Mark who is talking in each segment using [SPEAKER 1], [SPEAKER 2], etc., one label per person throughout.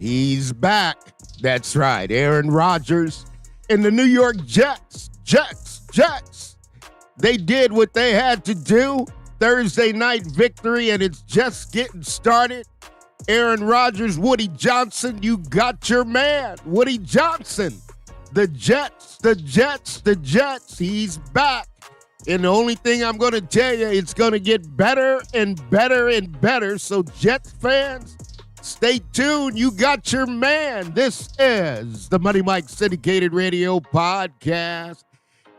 [SPEAKER 1] He's back. That's right. Aaron Rodgers and the New York Jets. Jets. They did what they had to do. Thursday night victory, and it's just getting started. Aaron Rodgers, Woody Johnson, you got your man. Woody Johnson. The Jets. He's back. And the only thing I'm going to tell you, it's going to get better and better and better. So Jets fans, stay tuned. You got your man. This is the Money Mike Syndicated Radio Podcast.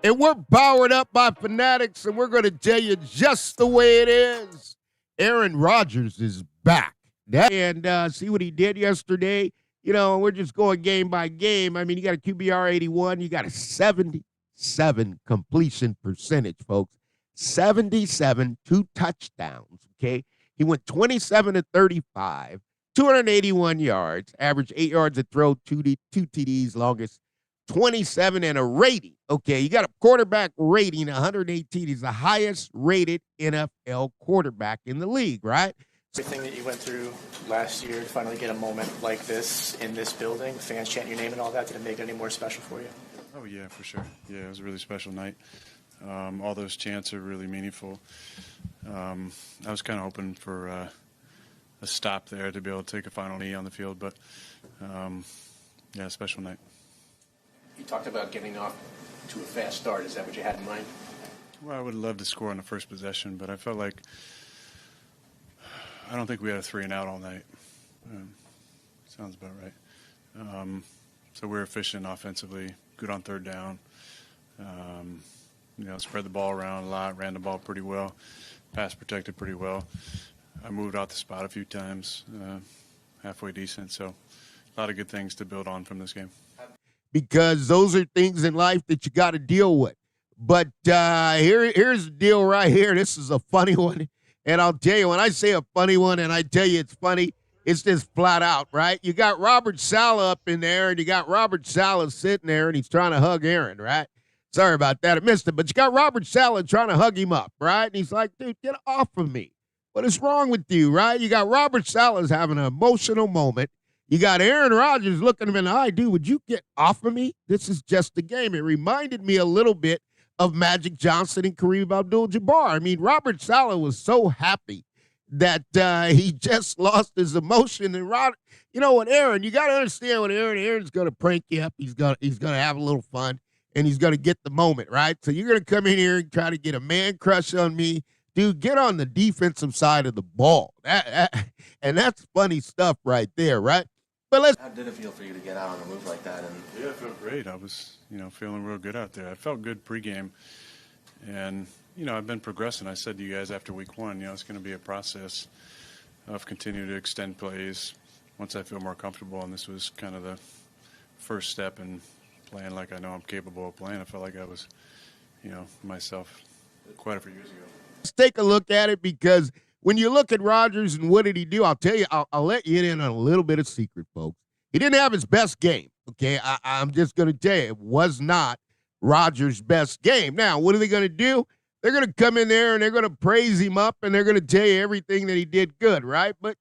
[SPEAKER 1] And we're powered up by Fanatics, and we're going to tell you just the way it is. Aaron Rodgers is back. And see what he did yesterday? You know, we're just going game by game. I mean, you got a QBR 81. You got a 77 completion percentage, folks. 77, 2 touchdowns, okay? He went 27 to 35, 281 yards, average 8 yards a throw, two TDs, longest 27 and a rating. Okay, you got a quarterback rating, 118. He's the highest rated NFL quarterback in the league, right?
[SPEAKER 2] Everything that you went through last year to finally get a moment like this in this building, fans chanting your name and all that, did it make it any more special for you?
[SPEAKER 3] Oh, yeah, for sure. Yeah, it was a really special night. All those chants are really meaningful. I was kind of hoping for a stop there to be able to take a final knee on the field, but, yeah, special night.
[SPEAKER 2] You talked about getting off to a fast start. Is that what you had in mind?
[SPEAKER 3] Well, I would love to score on the first possession, but I felt like I don't think we had a 3-and-out all night. Sounds about right. So we were efficient offensively, good on third down. Spread the ball around a lot, ran the ball pretty well, pass protected pretty well. I moved out the spot a few times, halfway decent. So a lot of good things to build on from this game.
[SPEAKER 1] Because those are things in life that you got to deal with. But here's the deal right here. This is a funny one. And I'll tell you, when I say a funny one and I tell you it's funny, it's just flat out, right? You got Robert Salah up in there, and you got Robert Salah sitting there, and he's trying to hug Aaron, right? Sorry about that. I missed it. But you got Robert Salah trying to hug him up, right? And he's like, dude, get off of me. What is wrong with you, right? You got Robert Salah's having an emotional moment. You got Aaron Rodgers looking him in the eye. Dude, would you get off of me? This is just a game. It reminded me a little bit of Magic Johnson and Kareem Abdul-Jabbar. I mean, Robert Salah was so happy that he just lost his emotion. And you know what, Aaron, you got to understand what Aaron's going to prank you up. He's going to have a little fun, and he's going to get the moment, right? So you're going to come in here and try to get a man crush on me. Dude, get on the defensive side of the ball. And that's funny stuff right there, right? But
[SPEAKER 4] how did it feel for you to get out on a move like that?
[SPEAKER 3] Yeah, it felt great. I was, feeling real good out there. I felt good pregame. And, I've been progressing. I said to you guys after week 1, it's going to be a process of continuing to extend plays once I feel more comfortable. And this was kind of the first step in playing like I know I'm capable of playing. I felt like I was, myself quite a few years ago.
[SPEAKER 1] Let's take a look at it, because when you look at Rodgers and what did he do, I'll tell you, I'll let you in on a little bit of secret, folks. He didn't have his best game, okay? I'm just going to tell you, it was not Rodgers' best game. Now, what are they going to do? They're going to come in there and they're going to praise him up, and they're going to tell you everything that he did good, right? But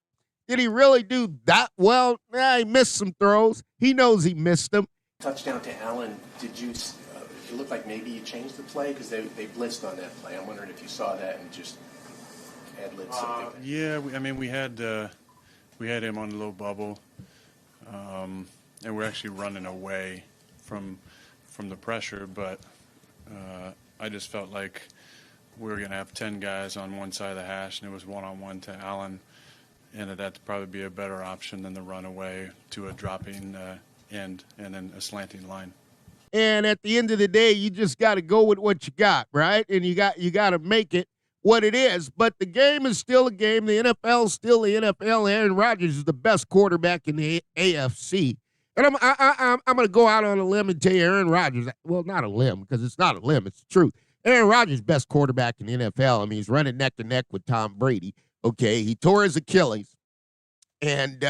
[SPEAKER 1] did he really do that well? He missed some throws. He knows he missed them.
[SPEAKER 2] Touchdown to Allen, did you it looked like maybe you changed the play because they blitzed on that play. I'm wondering if you saw that and just ad-libbed something.
[SPEAKER 3] Yeah, we had him on a little bubble, and we're actually running away from the pressure, but I just felt like we were going to have 10 guys on one side of the hash, and it was one-on-one to Allen, and that'd probably be a better option than the runaway to a dropping end and then a slanting line.
[SPEAKER 1] And at the end of the day, you just got to go with what you got, right? And you got to make it what it is. But the game is still a game. The NFL is still the NFL. Aaron Rodgers is the best quarterback in the AFC. And I'm going to go out on a limb and tell you Aaron Rodgers, well, not a limb, because it's not a limb, it's the truth. Aaron Rodgers, best quarterback in the NFL. I mean, he's running neck to neck with Tom Brady. Okay, he tore his Achilles. And,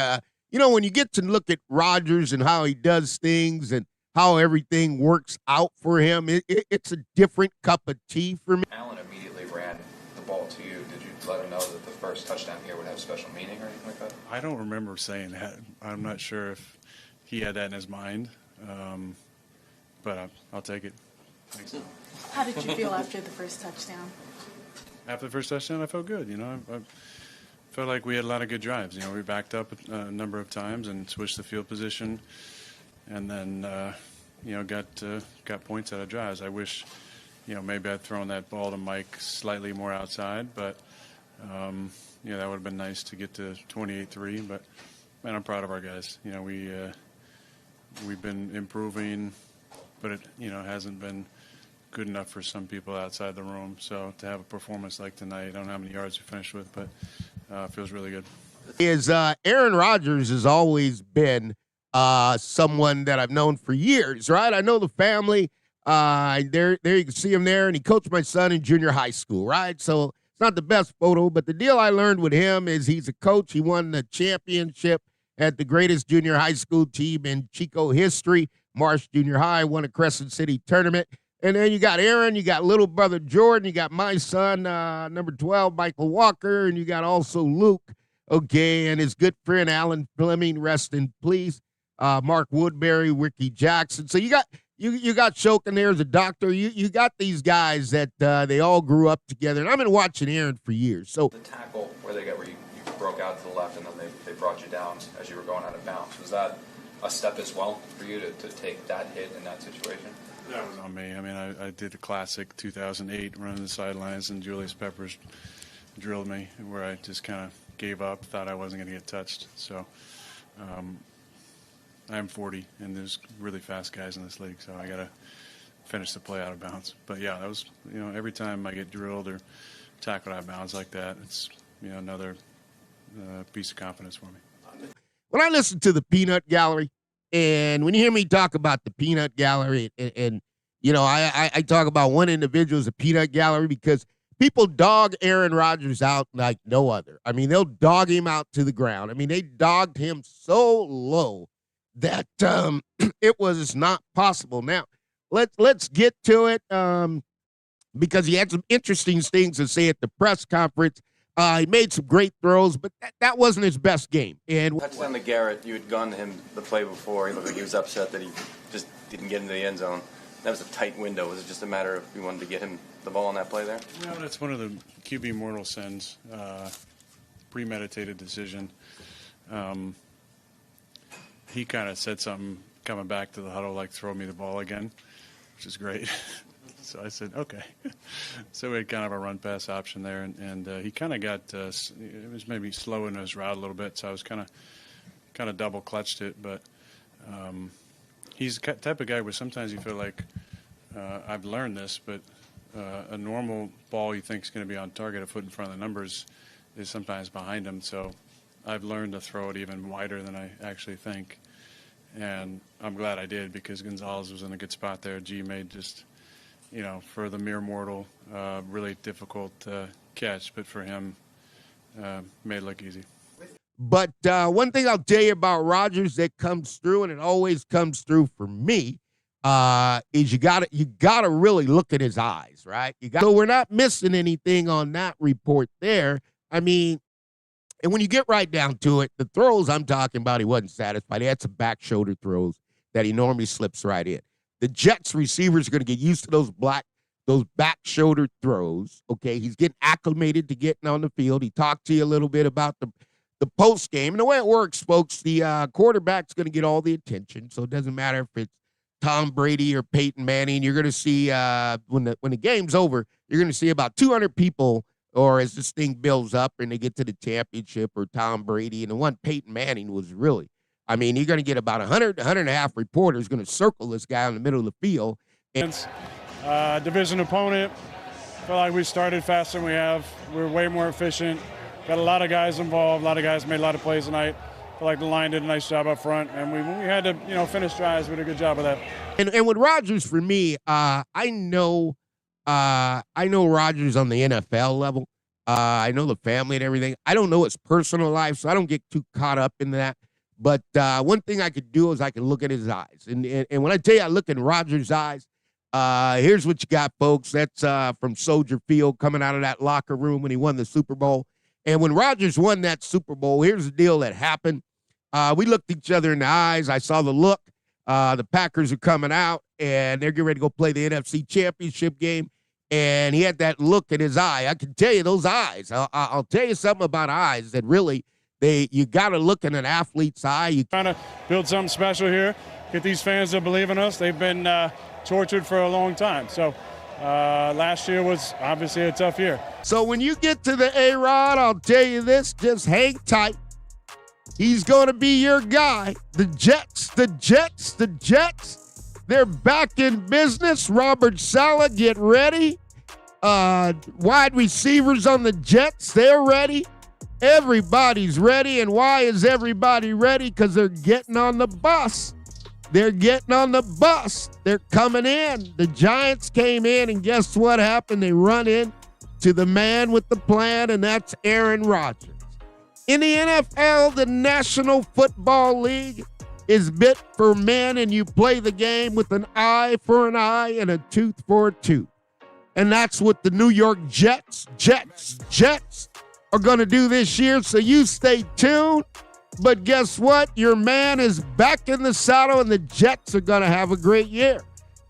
[SPEAKER 1] when you get to look at Rodgers and how he does things and how everything works out for him, it's a different cup of tea for me.
[SPEAKER 4] Allen immediately ran the ball to you. Did you let him know that the first touchdown here would have special meaning or anything like that?
[SPEAKER 3] I don't remember saying that. I'm not sure if he had that in his mind, but I'll take it. Thanks.
[SPEAKER 5] How did you feel after the first touchdown?
[SPEAKER 3] After the first touchdown, I felt good. I felt like we had a lot of good drives. We backed up a number of times and switched the field position, and then got points out of drives. I wish maybe I'd thrown that ball to Mike slightly more outside, but that would have been nice to get to 28-3. But man, I'm proud of our guys. We've been improving, but it hasn't been good enough for some people outside the room. So to have a performance like tonight, I don't know how many yards we finished with, but it feels really good.
[SPEAKER 1] Aaron Rodgers has always been someone that I've known for years, right? I know the family. There you can see him there, and he coached my son in junior high school, right? So it's not the best photo, but the deal I learned with him is he's a coach. He won the championship at the greatest junior high school team in Chico history. Marsh Junior High won a Crescent City tournament. And then you got Aaron, you got little brother Jordan, you got my son, number 12, Michael Walker, and you got also Luke, okay, and his good friend Alan Fleming, rest in peace, Mark Woodbury, Ricky Jackson. So you got Shokin there as a doctor. You got these guys that they all grew up together, and I've been watching Aaron for years. So
[SPEAKER 6] the tackle where you broke out to the left and then they brought you down as you were going out of bounds, was that a step as well for you to take that hit in that situation?
[SPEAKER 3] That was on me. I mean, I did the classic 2008 running the sidelines, and Julius Peppers drilled me where I just kind of gave up, thought I wasn't going to get touched. So I'm 40, and there's really fast guys in this league, so I got to finish the play out of bounds. But, yeah, that was, every time I get drilled or tackled out of bounds like that, it's, another piece of confidence for me.
[SPEAKER 1] When I listen to the Peanut Gallery, and when you hear me talk about the Peanut Gallery, and I talk about one individual as a Peanut Gallery because people dog Aaron Rodgers out like no other. I mean, they'll dog him out to the ground. I mean, they dogged him so low that it was not possible. Now, let's get to it because he had some interesting things to say at the press conference. He made some great throws, but that wasn't his best game. And
[SPEAKER 6] Touchdown to Garrett, you had gone to him the play before. He looked like he was upset that he just didn't get into the end zone. That was a tight window. Was it just a matter of you wanted to get him the ball on that play there?
[SPEAKER 3] Well, that's one of the QB mortal sins, premeditated decision. He kind of said something coming back to the huddle like, throw me the ball again, which is great. So I said, okay. So we had kind of a run-pass option there, and he kind of got it was maybe slow in his route a little bit, so I was kind of double-clutched it. But he's the type of guy where sometimes you feel like I've learned this, but a normal ball you think is going to be on target, a foot in front of the numbers, is sometimes behind him. So I've learned to throw it even wider than I actually think. And I'm glad I did because Gonzalez was in a good spot there. G made just, for the mere mortal, really difficult catch, but for him, made it look easy.
[SPEAKER 1] But one thing I'll tell you about Rodgers that comes through, and it always comes through for me, is you gotta really look at his eyes, right? So we're not missing anything on that report there. I mean, and when you get right down to it, the throws I'm talking about, he wasn't satisfied. He had some back shoulder throws that he normally slips right in. The Jets receivers are going to get used to those back shoulder throws. Okay, he's getting acclimated to getting on the field. He talked to you a little bit about the post game, and the way it works, folks, the quarterback's going to get all the attention. So it doesn't matter if it's Tom Brady or Peyton Manning. You're going to see when the game's over, you're going to see about 200 people. Or as this thing builds up and they get to the championship, or Tom Brady, and the one Peyton Manning was really, I mean, you're going to get about 100 reporters going to circle this guy in the middle of the field. And
[SPEAKER 3] division opponent, felt like we started faster than we have. We were way more efficient. Got a lot of guys involved. A lot of guys made a lot of plays tonight. Felt like the line did a nice job up front, and when we had to, finish drives, we did a good job of that.
[SPEAKER 1] And with Rodgers, for me, I know Rodgers on the NFL level. I know the family and everything. I don't know his personal life, so I don't get too caught up in that. But one thing I could do is I can look at his eyes. And when I tell you I look in Rodgers' eyes, here's what you got, folks. That's from Soldier Field coming out of that locker room when he won the Super Bowl. And when Rodgers won that Super Bowl, here's the deal that happened. We looked each other in the eyes. I saw the look. The Packers are coming out, and they're getting ready to go play the NFC Championship game. And he had that look in his eye. I can tell you those eyes. I'll tell you something about eyes that really, you got to look in an athlete's eye. You
[SPEAKER 7] trying to build something special here, get these fans to believe in us. They've been tortured for a long time. So last year was obviously a tough year.
[SPEAKER 1] So when you get to the A-Rod, I'll tell you this, just hang tight. He's going to be your guy. The Jets, they're back in business. Robert Salah, get ready. Wide receivers on the Jets, they're ready. Everybody's ready. And why is everybody ready? Because they're getting on the bus. They're coming in. The Giants came in, and guess what happened? They run in to the man with the plan, and that's Aaron Rodgers. In the NFL, the National Football League is bit for men, and you play the game with an eye for an eye and a tooth for a tooth. And that's what the New York Jets are going to do this year, so you stay tuned. But guess what? Your man is back in the saddle, and the Jets are going to have a great year.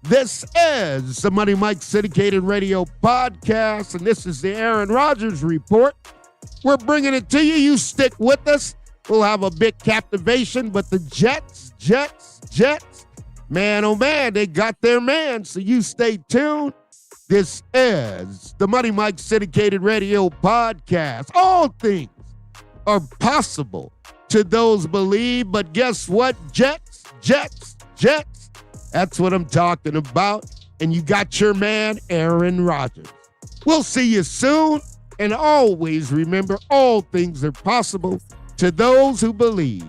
[SPEAKER 1] This is the Money Mike Syndicated Radio Podcast, and this is the Aaron Rodgers Report. We're bringing it to you. You stick with us. We'll have a big captivation, but the Jets, man, oh man, they got their man, so you stay tuned. This is the Money Mike Syndicated Radio Podcast. All things are possible to those believe, but guess what? Jets, that's what I'm talking about, and you got your man, Aaron Rodgers. We'll see you soon. And always remember, all things are possible to those who believe.